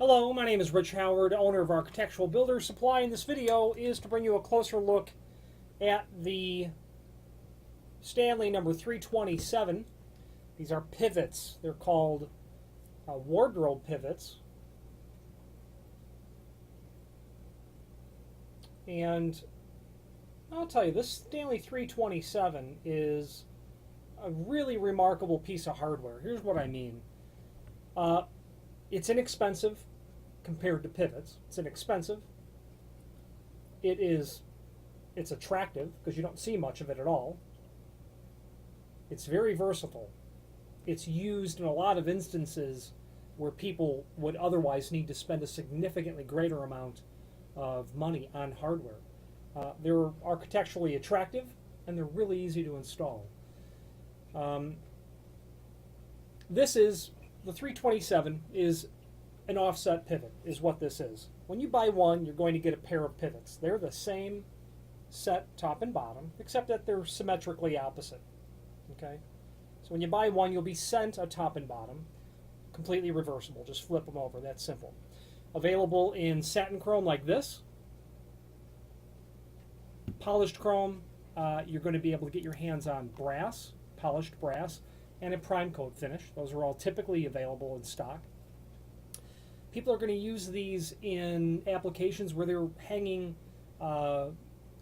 Hello, my name is Rich Howard, owner of Architectural Builders Supply, and this video is to bring you a closer look at the Stanley number 327. These are pivots. They're called wardrobe pivots. And I'll tell you, this Stanley 327 is a really remarkable piece of hardware. Here's what I mean. It's inexpensive compared to pivots. It's inexpensive. It's attractive because you don't see much of it at all. It's very versatile. It's used in a lot of instances where people would otherwise need to spend a significantly greater amount of money on hardware. They're architecturally attractive and they're really easy to install. The 327 is an offset pivot, is what this is. When you buy one, you're going to get a pair of pivots. They're the same set top and bottom, except that they're symmetrically opposite. Okay? So when you buy one, you'll be sent a top and bottom, completely reversible. Just flip them over. That's simple. Available in satin chrome like this. Polished chrome, you're going to be able to get your hands on brass, polished brass, and a prime coat finish. Those are all typically available in stock. People are going to use these in applications where they're hanging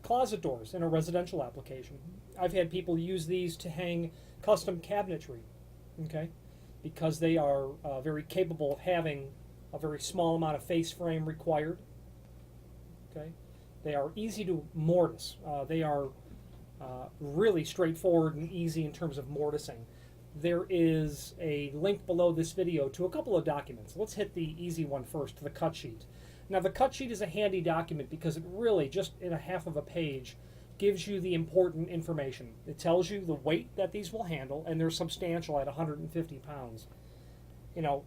closet doors in a residential application. I've had people use these to hang custom cabinetry, okay, because they are very capable of having a very small amount of face frame required. Okay, they are easy to mortise. They are really straightforward and easy in terms of mortising. There is a link below this video to a couple of documents. Let's hit the easy one first, the cut sheet. Now the cut sheet is a handy document because it really, just in a half of a page, gives you the important information. It tells you the weight that these will handle, and they're substantial at 150 pounds. You know,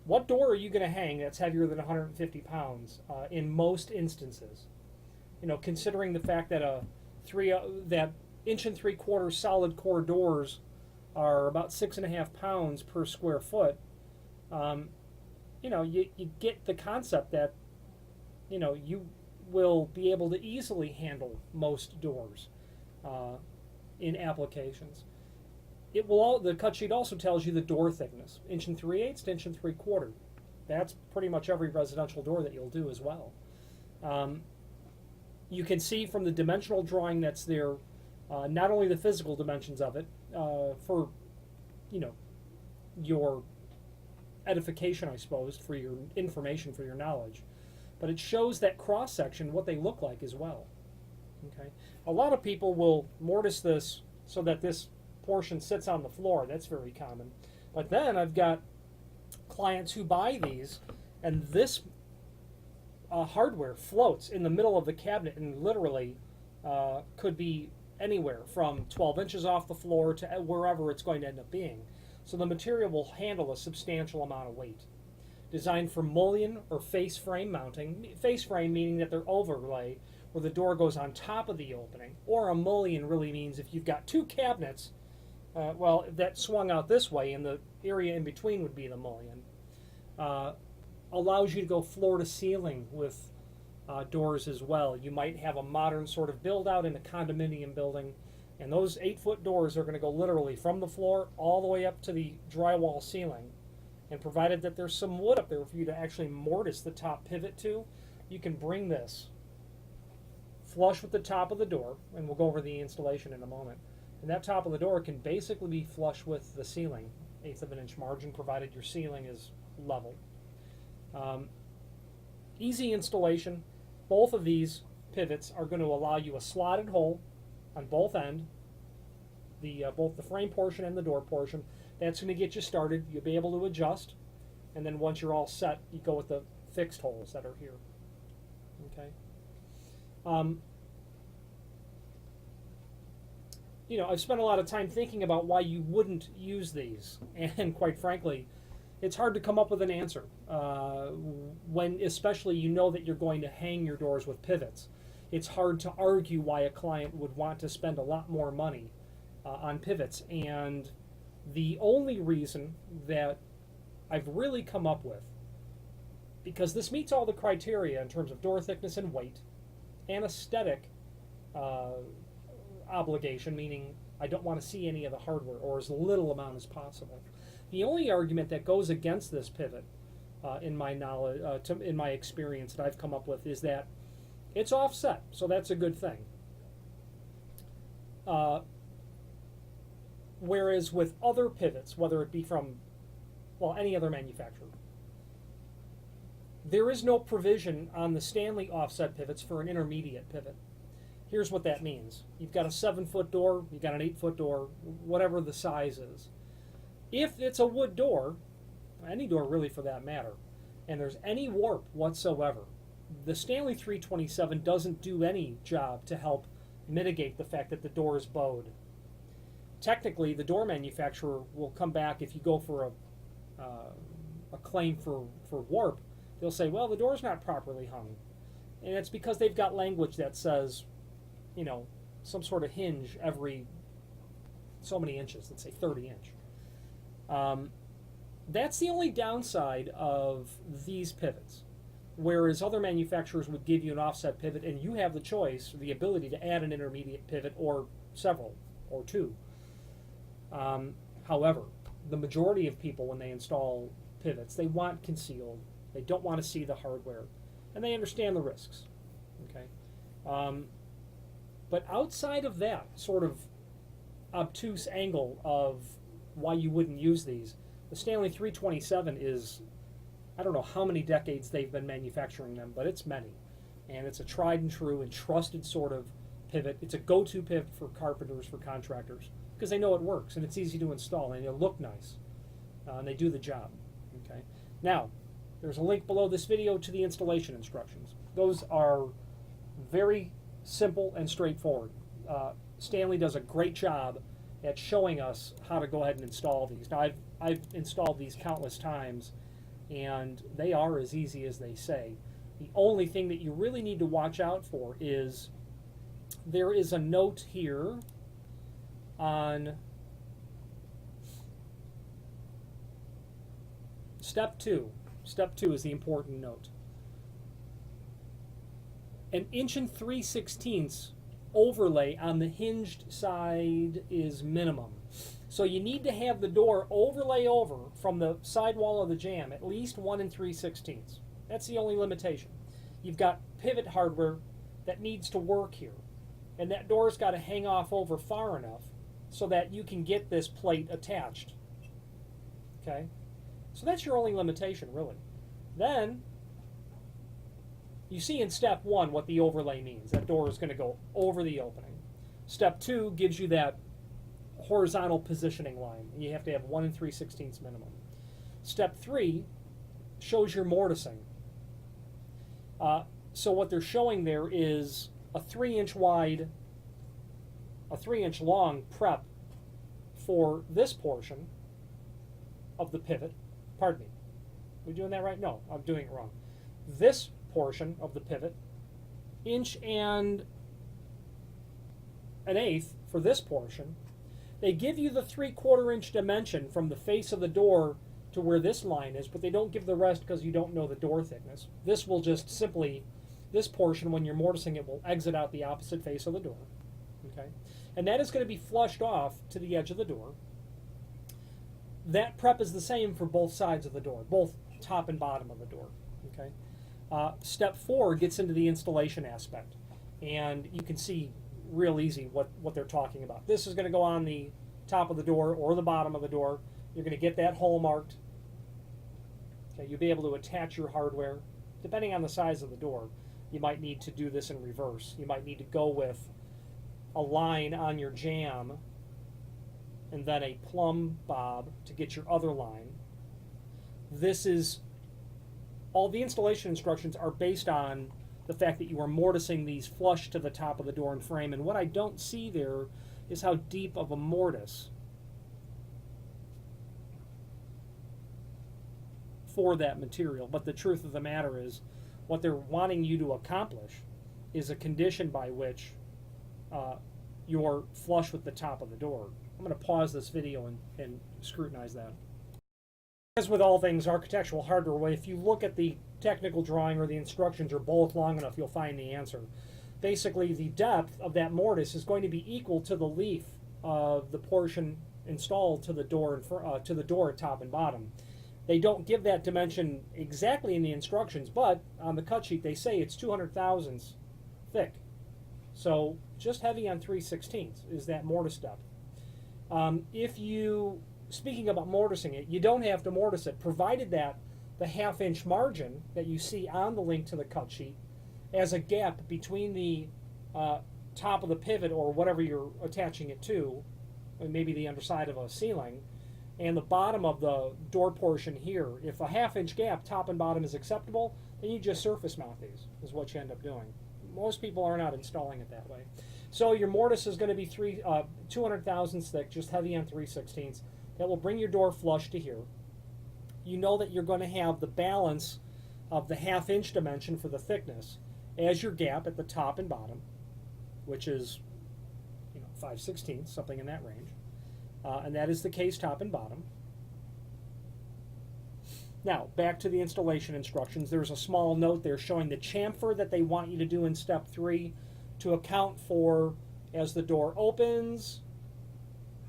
what door are you going to hang that's heavier than 150 pounds in most instances? You know, considering the fact that that 1 3/4 solid core doors are about 6.5 pounds per square foot. You know, you get the concept that, you know, you will be able to easily handle most doors in applications. The cut sheet also tells you the door thickness, 1 3/8 to 1 3/4. That's pretty much every residential door that you'll do as well. You can see from the dimensional drawing that's there, not only the physical dimensions of it, for, you know, your edification, I suppose, for your information, for your knowledge, but it shows that cross section, what they look like as well. Okay, a lot of people will mortise this so that this portion sits on the floor. That's very common. But then I've got clients who buy these, and this hardware floats in the middle of the cabinet and literally could be anywhere from 12 inches off the floor to wherever it's going to end up being. So the material will handle a substantial amount of weight. Designed for mullion or face frame mounting. Face frame meaning that they're overlay where the door goes on top of the opening, or a mullion really means if you've got two cabinets, well, that swung out this way and the area in between would be the mullion. Allows you to go floor to ceiling with doors as well. You might have a modern sort of build out in a condominium building, and those 8-foot doors are going to go literally from the floor all the way up to the drywall ceiling. And provided that there's some wood up there for you to actually mortise the top pivot to, you can bring this flush with the top of the door, and we'll go over the installation in a moment. And that top of the door can basically be flush with the ceiling, 1/8 of an inch margin, provided your ceiling is level. Easy installation. Both of these pivots are going to allow you a slotted hole on both ends, both the frame portion and the door portion. That's going to get you started. You'll be able to adjust, and then once you're all set, you go with the fixed holes that are here. Okay. You know, I've spent a lot of time thinking about why you wouldn't use these, and quite frankly, it's hard to come up with an answer when especially you know that you're going to hang your doors with pivots. It's hard to argue why a client would want to spend a lot more money on pivots, and the only reason that I've really come up with because this meets all the criteria in terms of door thickness and weight, and aesthetic obligation, meaning I don't want to see any of the hardware or as little amount as possible. The only argument that goes against this pivot, in my knowledge, in my experience that I've come up with, is that it's offset, so that's a good thing. Whereas with other pivots, whether it be from, well, any other manufacturer, there is no provision on the Stanley offset pivots for an intermediate pivot. Here's what that means. You've got a 7-foot door, you've got an 8-foot door, whatever the size is. If it's a wood door, any door really for that matter, and there's any warp whatsoever, the Stanley 327 doesn't do any job to help mitigate the fact that the door is bowed. Technically, the door manufacturer will come back if you go for a claim for warp. They'll say, well, the door's not properly hung. And it's because they've got language that says, you know, some sort of hinge every so many inches, let's say 30 inch. That's the only downside of these pivots. Whereas other manufacturers would give you an offset pivot and you have the choice, the ability to add an intermediate pivot or several or two. However, the majority of people, when they install pivots, they want concealed. They don't want to see the hardware, and they understand the risks. Okay, but outside of that sort of obtuse angle of why you wouldn't use these, the Stanley 327 is, I don't know how many decades they've been manufacturing them, but it's many, and it's a tried and true and trusted sort of pivot. It's a go-to pivot for carpenters, for contractors, because they know it works and it's easy to install and it'll look nice, and they do the job. Okay, now there's a link below this video to the installation instructions. Those are very simple and straightforward. Stanley does a great job at showing us how to go ahead and install these. Now I've installed these countless times, and they are as easy as they say. The only thing that you really need to watch out for is there is a note here on step 2. Step 2 is the important note. An 1 3/16 overlay on the hinged side is minimum. So you need to have the door overlay over from the sidewall of the jamb at least 1 3/16. That's the only limitation. You've got pivot hardware that needs to work here, and that door's got to hang off over far enough so that you can get this plate attached. Okay? So that's your only limitation, really. Then you see in step 1 what the overlay means. That door is going to go over the opening. Step 2 gives you that horizontal positioning line, and you have to have 1 3/16 minimum. Step 3 shows your mortising. So what they're showing there is a 3-inch wide, a 3-inch long prep for this portion of the pivot. Pardon me. Are we doing that right? No, I'm doing it wrong. This portion of the pivot, 1 1/8 for this portion. They give you the 3/4 inch dimension from the face of the door to where this line is, but they don't give the rest because you don't know the door thickness. This will just simply, this portion, when you're mortising it, will exit out the opposite face of the door. Okay, and that is going to be flushed off to the edge of the door. That prep is the same for both sides of the door, both top and bottom of the door. Okay. Step 4 gets into the installation aspect, and you can see real easy what they're talking about. This is going to go on the top of the door or the bottom of the door. You're going to get that hole marked. Okay, you'll be able to attach your hardware. Depending on the size of the door, you might need to do this in reverse. You might need to go with a line on your jamb and then a plumb bob to get your other line. This is, all the installation instructions are based on the fact that you are mortising these flush to the top of the door and frame, and what I don't see there is how deep of a mortise for that material. But the truth of the matter is, what they're wanting you to accomplish is a condition by which you're flush with the top of the door. I'm going to pause this video and scrutinize that. As with all things architectural hardware, if you look at the technical drawing or the instructions are both long enough, you'll find the answer. Basically, the depth of that mortise is going to be equal to the leaf of the portion installed to the door at top and bottom. They don't give that dimension exactly in the instructions, but on the cut sheet they say it's 200 thousandths thick. So just heavy on 3/16 is that mortise depth. Speaking about mortising it, you don't have to mortise it, provided that the half-inch margin that you see on the link to the cut sheet as a gap between the top of the pivot or whatever you're attaching it to, maybe the underside of a ceiling, and the bottom of the door portion here. If a half-inch gap, top and bottom, is acceptable, then you just surface mount these, is what you end up doing. Most people are not installing it that way. So your mortise is going to be 200 thousandths thick, just heavy on 3/16. That will bring your door flush to here. You know that you're going to have the balance of the half-inch dimension for the thickness as your gap at the top and bottom, which is 5/16, something in that range. And that is the case top and bottom. Now, back to the installation instructions. There's a small note there showing the chamfer that they want you to do in step 3 to account for as the door opens.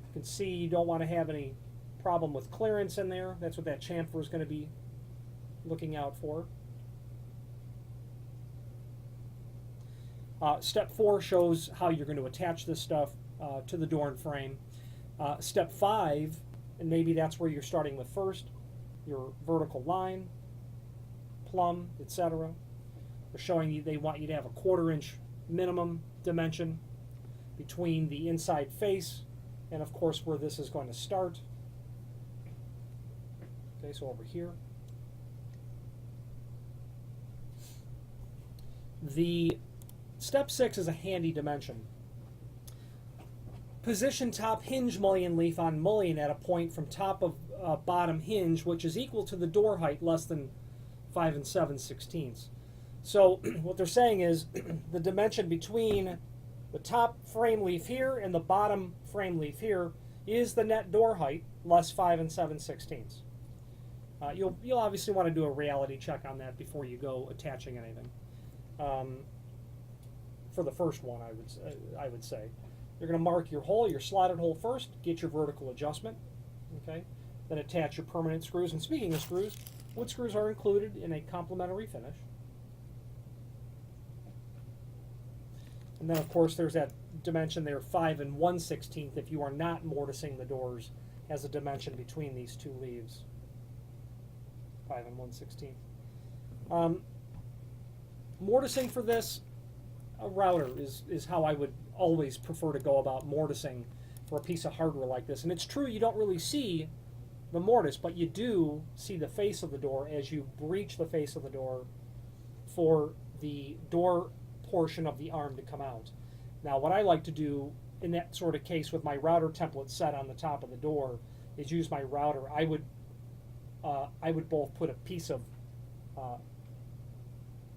You can see you don't want to have any problem with clearance in there. That's what that chamfer is going to be looking out for. Step 4 shows how you're going to attach this stuff to the door and frame. Step 5, and maybe that's where you're starting with first, your vertical line, plumb, etc. They're showing you they want you to have a 1/4 inch minimum dimension between the inside face and of course where this is going to start. Okay, so over here. The step 6 is a handy dimension. Position top hinge mullion leaf on mullion at a point from top of bottom hinge, which is equal to the door height less than 5 7/16. So what they're saying is the dimension between the top frame leaf here and the bottom frame leaf here is the net door height less 5 7/16. You'll obviously want to do a reality check on that before you go attaching anything. For the first one, I would say. You're going to mark your hole, your slotted hole first, get your vertical adjustment, okay? Then attach your permanent screws. And speaking of screws, wood screws are included in a complimentary finish. And then, of course, there's that dimension there, 5 1/16, if you are not mortising the doors, as a dimension between these two leaves. 5 1/16. Mortising for this, a router is how I would always prefer to go about mortising for a piece of hardware like this. And it's true you don't really see the mortise, but you do see the face of the door as you breach the face of the door for the door portion of the arm to come out. Now what I like to do in that sort of case with my router template set on the top of the door is use my router. I would both put a piece of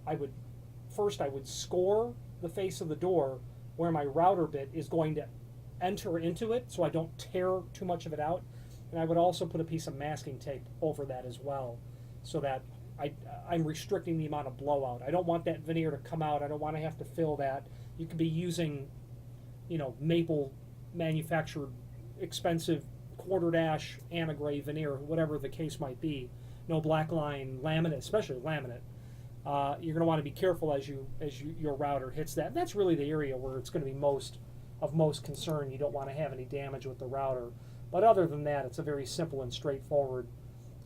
I would score the face of the door where my router bit is going to enter into it so I don't tear too much of it out. And I would also put a piece of masking tape over that as well so that I'm restricting the amount of blowout. I don't want that veneer to come out. I don't want to have to fill that. You could be using, maple manufactured expensive quarter dash anti-gray veneer, whatever the case might be. No black line laminate, especially laminate. You're going to want to be careful as your router hits that. That's really the area where it's going to be most concern. You don't want to have any damage with the router. But other than that, it's a very simple and straightforward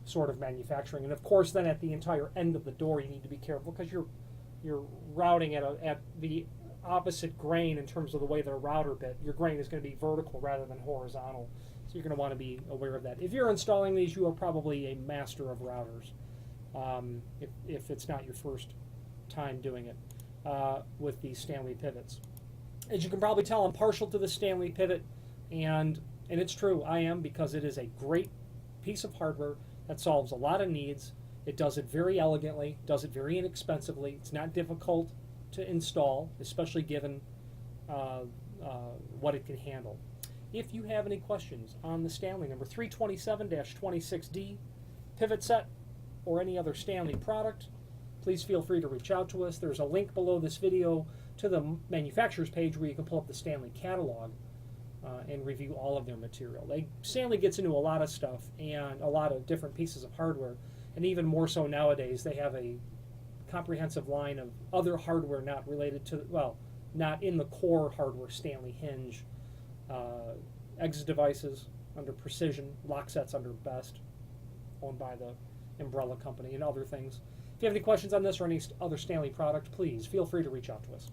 sort of manufacturing. And of course, then at the entire end of the door, you need to be careful because you're routing at the opposite grain in terms of the way the router bit. Your grain is going to be vertical rather than horizontal. So you're going to want to be aware of that. If you're installing these, you are probably a master of routers. If it's not your first time doing it with these Stanley pivots. As you can probably tell, I'm partial to the Stanley pivot, and it's true, I am, because it is a great piece of hardware that solves a lot of needs. It does it very elegantly, does it very inexpensively. It's not difficult to install, especially given what it can handle. If you have any questions on the Stanley number 327-26D, pivot set or any other Stanley product, please feel free to reach out to us. There's a link below this video to the manufacturer's page where you can pull up the Stanley catalog and review all of their material. Stanley gets into a lot of stuff and a lot of different pieces of hardware, and even more so nowadays, they have a comprehensive line of other hardware not related to, well, not in the core hardware Stanley hinge, exit devices under Precision, lock sets under Best, owned by the Umbrella Company, and other things. If you have any questions on this or any other Stanley product, please feel free to reach out to us.